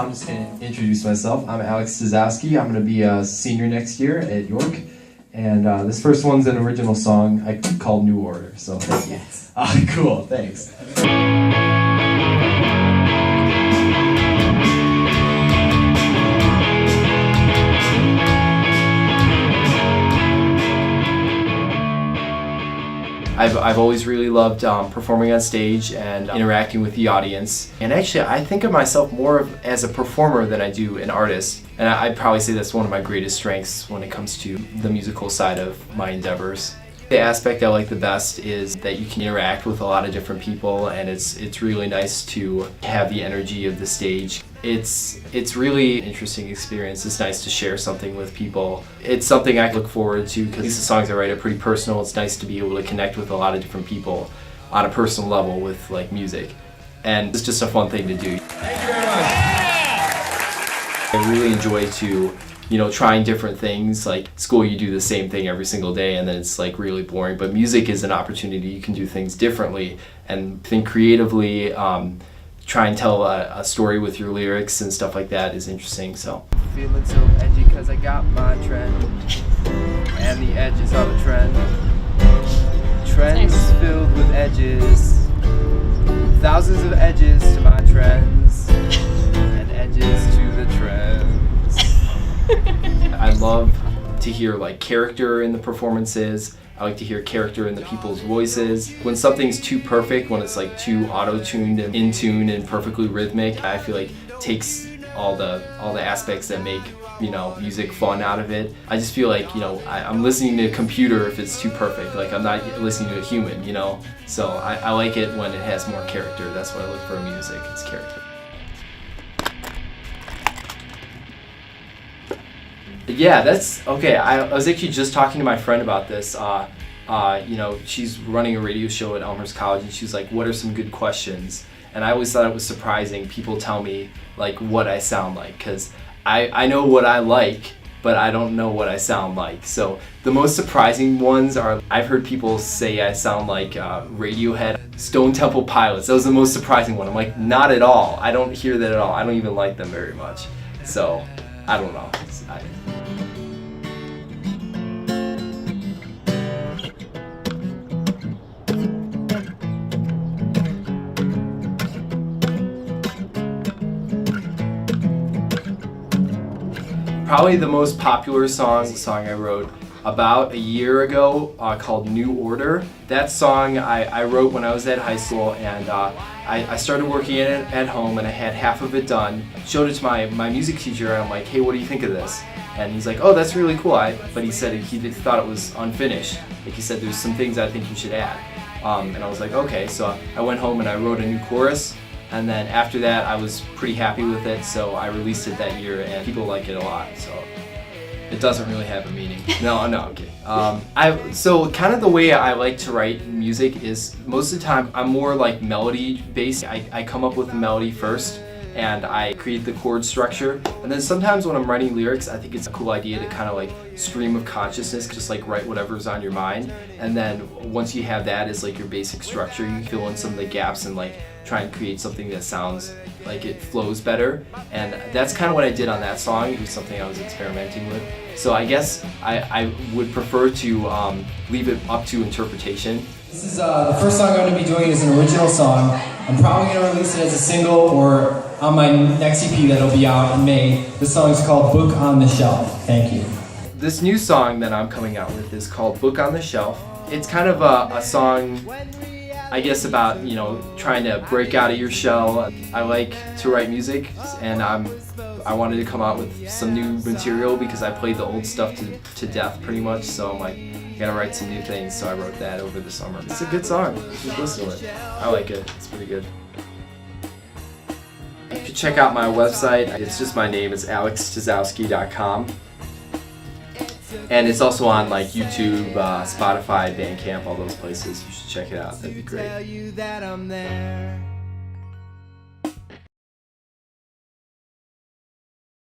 I'm just going to introduce myself. I'm Alex Stezowski. I'm going to be a senior next year at York. And this first one's an original song I called New Order, so thank you. Cool, thanks. I've always really loved performing on stage and interacting with the audience. And actually, I think of myself more as a performer than I do an artist. And I'd probably say that's one of my greatest strengths when it comes to the musical side of my endeavors. The aspect I like the best is that you can interact with a lot of different people, and it's really nice to have the energy of the stage. It's really interesting experience. It's nice to share something with people. It's something I look forward to because the songs I write are pretty personal. It's nice to be able to connect with a lot of different people on a personal level with like music, and it's just a fun thing to do. Thank you very much. I really enjoy trying different things. Like school, you do the same thing every single day and then it's like really boring, but music is an opportunity. You can do things differently and think creatively, try and tell a story with your lyrics and stuff like that is interesting. So feeling so edgy cause I got my trend and the edges are the trend. Trends filled with edges, thousands of edges to my trends and edges to the trends. I love to hear like character in the performances. I like to hear character in the people's voices. When something's too perfect, when it's like too auto-tuned and in tune and perfectly rhythmic, I feel like it takes all the aspects that make music fun out of it. I just feel like I'm listening to a computer if it's too perfect. Like I'm not listening to a human, So I like it when it has more character. That's what I look for in music, is character. Yeah, that's okay. I was actually just talking to my friend about this. She's running a radio show at Elmhurst College, and she's like, "What are some good questions?" And I always thought it was surprising. People tell me like what I sound like, because I know what I like, but I don't know what I sound like. So the most surprising ones are, I've heard people say I sound like Radiohead, Stone Temple Pilots. That was the most surprising one. I'm like, not at all. I don't hear that at all. I don't even like them very much. So I don't know. Probably the most popular song, the song I wrote about a year ago called New Order. That song I wrote when I was at high school, and I started working in it at home, and I had half of it done. Showed it to my music teacher, and I'm like, "Hey, what do you think of this?" And he's like, "Oh, that's really cool." But he said he thought it was unfinished. Like he said, "There's some things I think you should add." And I was like, "Okay." So I went home and I wrote a new chorus. And then after that, I was pretty happy with it, so I released it that year, and people like it a lot. So it doesn't really have a meaning. No, I'm kidding. So kind of the way I like to write music is most of the time I'm more like melody based. I come up with the melody first, and I create the chord structure. And then sometimes when I'm writing lyrics, I think it's a cool idea to kind of like stream of consciousness, just like write whatever's on your mind. And then once you have that as like your basic structure, you fill in some of the gaps and like try and create something that sounds like it flows better. And that's kind of what I did on that song. It was something I was experimenting with. So I guess I would prefer to leave it up to interpretation. This is the first song I'm going to be doing is an original song. I'm probably going to release it as a single or on my next EP that'll be out in May. This song is called Book on the Shelf. Thank you. This new song that I'm coming out with is called Book on the Shelf. It's kind of a song, I guess, about trying to break out of your shell. I like to write music, and I wanted to come out with some new material because I played the old stuff to death pretty much. So I'm like, I gotta write some new things. So I wrote that over the summer. It's a good song. You should listen to it. I like it. It's pretty good. You can check out my website. It's just my name. It's alexstezowski.com. And it's also on like YouTube, Spotify, Bandcamp, all those places. You should check it out. That'd be great.